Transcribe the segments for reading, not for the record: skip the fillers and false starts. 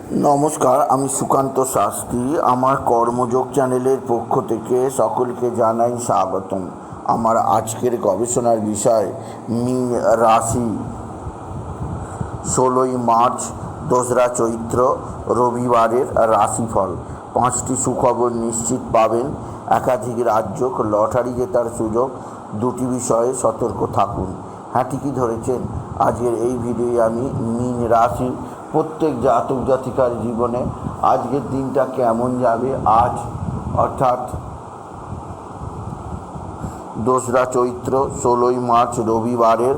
নমস্কার, আমি সুকান্ত শাস্ত্রী। আমার কর্মযোগ চ্যানেলের পক্ষ থেকে সকলকে জানাই স্বাগতম। আমার আজকের গবেষণার বিষয় মীন রাশি। 16ই মার্চ, 2রা চৈত্র, রবিবারের রাশিফল। 5টি সুখবর নিশ্চিত পাবেন। একাধিক রাজ্য, লটারি জেতার সুযোগ। 2টি বিষয়ে সতর্ক থাকুন। হ্যাঁ, ঠিকই ধরেছেন। আজকের এই ভিডিওয়ে আমি মীন রাশি প্রত্যেক জাতক জাতিকার জীবনে আজকের দিনটা কেমন যাবে, আজ অর্থাৎ 2রা চৈত্র, 16ই মার্চ রবিবারের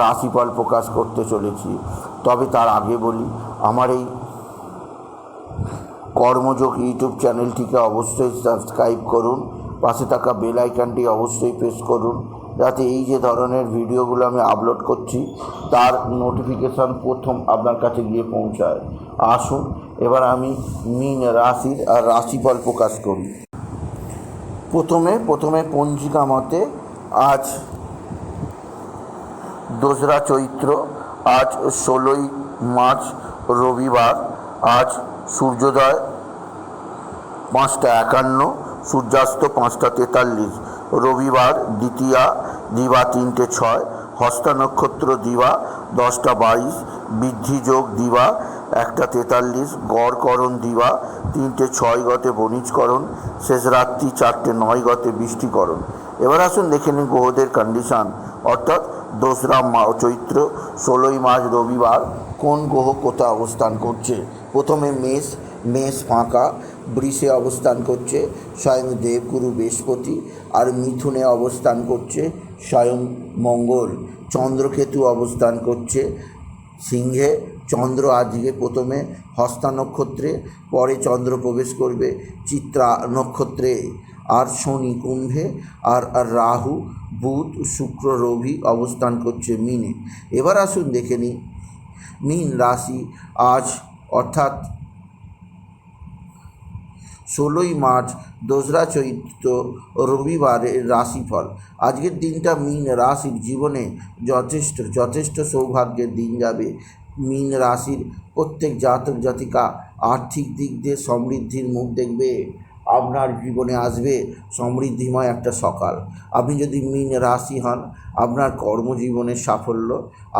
রাশিফল প্রকাশ করতে চলেছি। তবে তার আগে বলি, আমার এই কর্মযোগ ইউটিউব চ্যানেলটিকে অবশ্যই সাবস্ক্রাইব করুন। পাশে থাকা বেল আইকনটি অবশ্যই প্রেস করুন, যাতে এই যে ধরনের ভিডিওগুলো আমি আপলোড করছি তার নোটিফিকেশান প্রথম আপনার কাছে গিয়ে পৌঁছায়। আসুন এবার আমি মীন রাশির রাশিফল প্রকাশ করি। প্রথমে পঞ্জিকা মতে আজ 2রা চৈত্র, আজ 16ই মার্চ রবিবার। আজ সূর্যোদয় 5টা 51, সূর্যাস্ত 5টা 43। রবিবার দ্বিতীয়া, দিবা 3টে 6, হস্তা নক্ষত্র দিবা 10টা 22, বৃদ্ধি যোগ দিবা 1টা 43, গড়করণ দিবা 3টে 6 গতে বণিজকরণ, শেষ রাত্রি 4টে 9 গতে বৃষ্টিকরণ। এবার আসুন দেখে নিন গ্রহদের কন্ডিশান, অর্থাৎ 2রা চৈত্র 16ই মার্চ রবিবার কোন গ্রহ কোথায় অবস্থান করছে। প্রথমে মেষ ফাঁকা, বৃষে অবস্থান করছে স্বয়ং দেবগুরু বৃহস্পতি, আর মিথুনে অবস্থান করছে স্বয়ং মঙ্গল। চন্দ্রকেতু অবস্থান করছে সিংহে। চন্দ্র আজকে প্রথমে হস্তা নক্ষত্রে, পরে চন্দ্র প্রবেশ করবে চিত্রা নক্ষত্রে। আর শনি কুম্ভে, আর রাহু বুধ শুক্র রবি অবস্থান করছে মীনে। এবার আসুন দেখে নিই মীন রাশি আজ অর্থাৎ 16ই মার্চ 2রা চৈত্র রবিবারের রাশিফল। আজকের দিনটা মীন রাশির জীবনে যথেষ্ট সৌভাগ্যের দিন যাবে। মীন রাশির প্রত্যেক জাতক জাতিকা আর্থিক দিক দিয়ে সমৃদ্ধির মুখ দেখবে। আপনার জীবনে আসবে সমৃদ্ধিময় একটা সকাল। আপনি যদি মীন রাশি হন, আপনার কর্মজীবনের সাফল্য,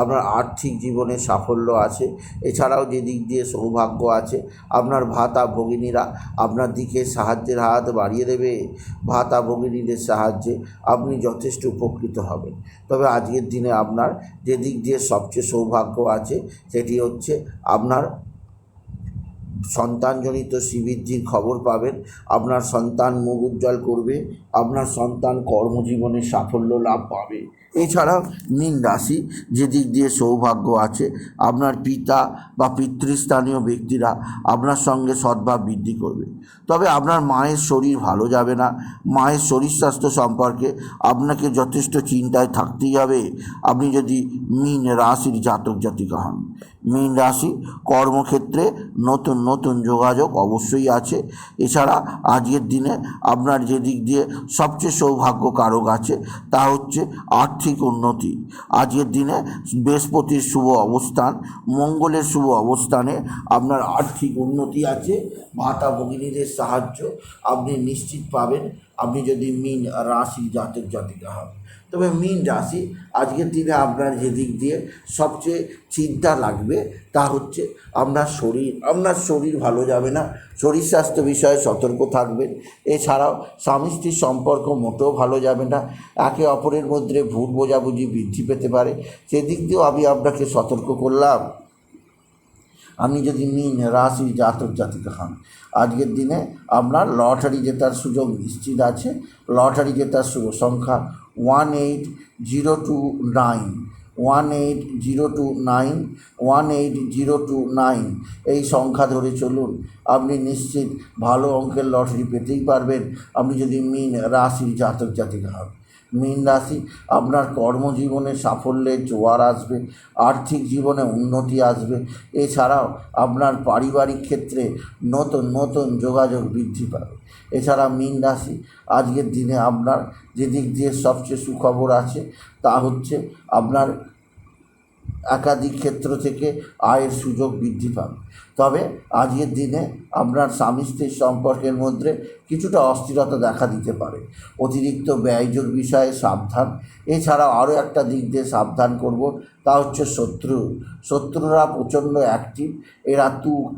আপনার আর্থিক জীবনের সাফল্য আছে। এছাড়াও যে দিক দিয়ে সৌভাগ্য আছে, আপনার ভাতা ভগিনীরা আপনার দিকে সাহায্যের হাত বাড়িয়ে দেবে। ভাতা ভগিনীদের সাহায্যে আপনি যথেষ্ট উপকৃত হবেন। তবে আজকের দিনে আপনার যে দিক দিয়ে সবচেয়ে সৌভাগ্য আছে সেটি হচ্ছে আপনার সন্তানজনিত শ্রীবৃদ্ধির খবর পাবেন। আপনার সন্তান মুখ উজ্জ্বল করবে, আপনার সন্তান কর্মজীবনে সাফল্য লাভ পাবে। এছাড়াও মীন রাশি যে দিক দিয়ে সৌভাগ্য আছে, আপনার পিতা বা পিতৃস্থানীয় ব্যক্তিরা আপনার সঙ্গে সদ্ভাব বৃদ্ধি করবে। তবে আপনার মায়ের শরীর ভালো যাবে না। মায়ের শরীর স্বাস্থ্য সম্পর্কে আপনাকে যথেষ্ট চিন্তায় থাকতেই হবে, আপনি যদি মীন রাশির জাতক জাতিকা হন। মীন রাশি কর্মক্ষেত্রে নতুন যোগাযোগ অবশ্যই আছে। এছাড়া আজকের দিনে আপনার যে দিক দিয়ে সবচেয়ে সৌভাগ্য কারক আছে তা হচ্ছে আর্থিক উন্নতি। আজকের দিনে বৃহস্পতির শুভ অবস্থান, মঙ্গলের শুভ অবস্থানে আপনার আর্থিক উন্নতি আছে। ভাতা ভগিনীদের সাহায্য আপনি নিশ্চিত পাবেন, আপনি যদি মীন রাশির জাতক জাতিকা হন। তবে মীন রাশি আজকের দিনে আপনার যে দিক দিয়ে সবচেয়ে চিন্তা লাগবে তা হচ্ছে আপনার শরীর ভালো যাবে না। শরীর স্বাস্থ্য বিষয়ে সতর্ক থাকবেন। এছাড়াও স্বামী স্ত্রীর সম্পর্ক মোটেও ভালো যাবে না। একে অপরের মধ্যে ভুল বোঝাবুঝি বৃদ্ধি পেতে পারে, সেদিক দিয়েও আমি আপনাকে সতর্ক করলাম। আপনি যদি মীন রাশির জাতক জাতিকা হন, আজকের দিনে আপনার লটারি জেতার সুযোগ নিশ্চিত আছে। লটারি জেতার শুভ সংখ্যা 18029, 18029, 18029 এই সংখ্যা ধরে চলুন, আপনি নিশ্চিত ভালো অঙ্কের লটারি পেতেই পারবেন, আপনি যদি মীন রাশির জাতক জাতিকা হন। মীন রাশি আপনার কর্মজীবনে সাফল্যের জোয়ার আসবে, আর্থিক জীবনে উন্নতি আসবে। এছাড়াও আপনার পারিবারিক ক্ষেত্রে নতুন যোগাযোগ বৃদ্ধি পাবে। এছাড়া মীন রাশি আজকের দিনে আপনার যে দিক দিয়ে সবচেয়ে সুখবর আছে তা হচ্ছে আপনার একাধিক ক্ষেত্র থেকে আয়ের সুযোগ বৃদ্ধি পাবে। তবে আজকের দিনে আপনার স্বামী স্ত্রীর সম্পর্কের মধ্যে কিছুটা অস্থিরতা দেখা দিতে পারে। অতিরিক্ত ব্যয়যোগ বিষয়ে সাবধান। এছাড়াও আরও একটা দিক দিয়ে সাবধান করব, তা হচ্ছে শত্রুরা প্রচণ্ড অ্যাক্টিভ। এরা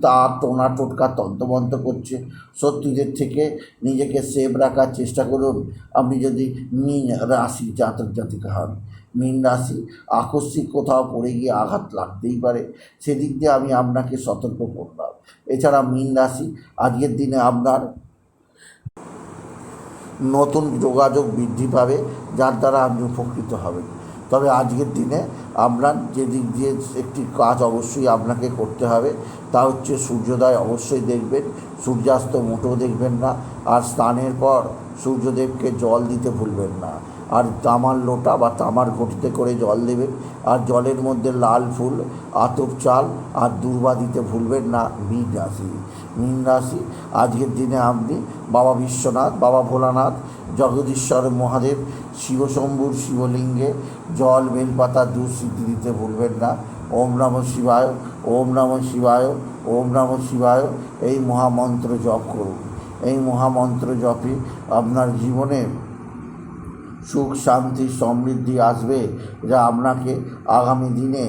তা টোনা টোটকা তন্তমন্ত করছে। শত্রুদের থেকে নিজেকে সেভ রাখার চেষ্টা করুন। আপনি যদি মীন রাশি জাতক জাতিকা হন, মীন রাশি আকস্মিক কোথাও পড়ে গিয়ে আঘাত লাগতেই পারে, সেদিক দিয়ে আমি আপনাকে সতর্ক করলাম। এছাড়া মীন রাশি আজকের দিনে আপনার নতুন যোগাযোগ বৃদ্ধি পাবে, যার দ্বারা আপনি উপকৃত হবেন। তবে আজকের দিনে আপনার যে দিক দিয়ে একটি কাজ অবশ্যই আপনাকে করতে হবে, তা হচ্ছে সূর্যোদয় অবশ্যই দেখবেন, সূর্যাস্ত মোটেও দেখবেন না। আর স্নানের পর সূর্যদেবকে জল দিতে ভুলবেন না। আর তামার লোটা বা তামার ঘটিতে করে জল দেবেন। আর জলের মধ্যে লাল ফুল, আতপ চাল আর দূর্বা দিতে ভুলবেন না। মীন রাশি আজকের দিনে আপনি বাবা বিশ্বনাথ, বাবা ভোলানাথ, জগদীশ্বর মহাদেব, শিবশম্ভুর শিবলিঙ্গে জল, বেলপাতা, দুধ সিদ্ধি দিতে ভুলবেন না। ওম নমঃ শিবায়, ওম নমঃ শিবায়, ওম নমঃ শিবায় এই মহামন্ত্র জপ করুন। এই মহামন্ত্র জপে আপনার জীবনে সুখ, শান্তি, সমৃদ্ধি আসবে, যা আপনাকে আগামী দিনে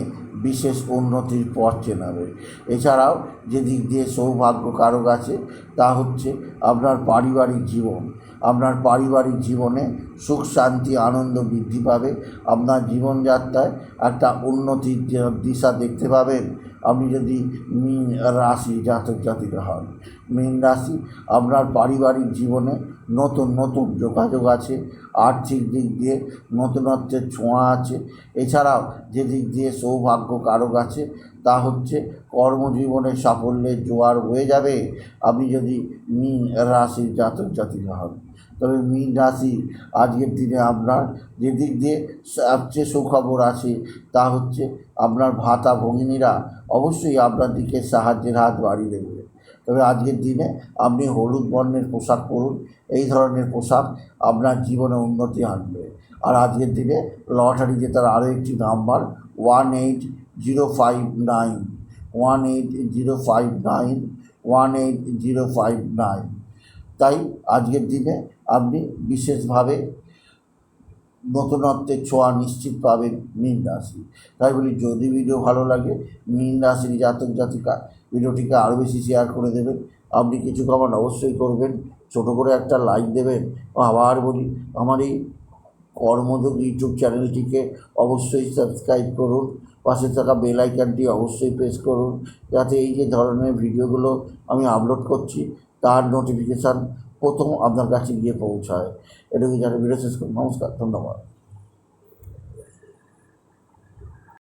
বিশেষ উন্নতির পথ চেনাবে। এছাড়াও যে দিক দিয়ে সৌভাগ্য কারক আছে, তা হচ্ছে আপনার পারিবারিক জীবন। আপনার পারিবারিক জীবনে সুখ, শান্তি, আনন্দ বৃদ্ধি পাবে। আপনার জীবনযাত্রায় একটা উন্নতির দিশা দেখতে পাবেন আপনি যদি মীন রাশি জাতক জাতিকা হন। মীন রাশি আপনার পারিবারিক জীবনে নতুন যোগাযোগ আছে। আর্থিক দিক দিয়ে নতুনত্বের ছোঁয়া আছে। এছাড়াও যে দিক দিয়ে সৌভাগ্য কারক আছে, তা হচ্ছে কর্মজীবনে সাফল্যের জোয়ার বয়ে যাবে আপনি যদি মীন রাশির জাতক জাতিকা হন। তবে মীন রাশি আজকের দিনে আপনার যে দিক দিয়ে সবচেয়ে সুখবর আছে, তা হচ্ছে আপনার ভাতা ভগিনীরা অবশ্যই আপনার দিকে সাহায্যের হাত বাড়িয়ে দেবে। তবে আজকের দিনে আপনি হলুদ বর্ণের পোশাক পরুন। এই ধরনের পোশাক আপনার জীবনে উন্নতি আনবে। আর আজকের দিনে লটারি জেতার আরও একটি নাম্বার 18059, 18059, 18059। তাই আজকের দিনে আপনি বিশেষভাবে নতুনত্বের ছোঁয়া নিশ্চিত পাবেন মীন রাশি। তাই বলি, যদি ভিডিও ভালো লাগে মীন রাশির জাতক জাতিকা, ভিডিওটিকে আরও বেশি শেয়ার করে দেবেন। আপনি কিছু কমেন্ট অবশ্যই করবেন, ছোটো করে একটা লাইক দেবেন। আবার বলি, আমার এই কর্মযোগ ইউটিউব চ্যানেলটিকে অবশ্যই সাবস্ক্রাইব করুন। পাশে থাকা বেল আইকনটি অবশ্যই প্রেস করুন, যাতে এই যে ধরনের ভিডিওগুলো আমি আপলোড করছি তার নোটিফিকেশান প্রথম আপনার কাছে গিয়ে পৌঁছায়। এটুকু জানিয়ে ভিডিও শেষ করুন। নমস্কার, ধন্যবাদ।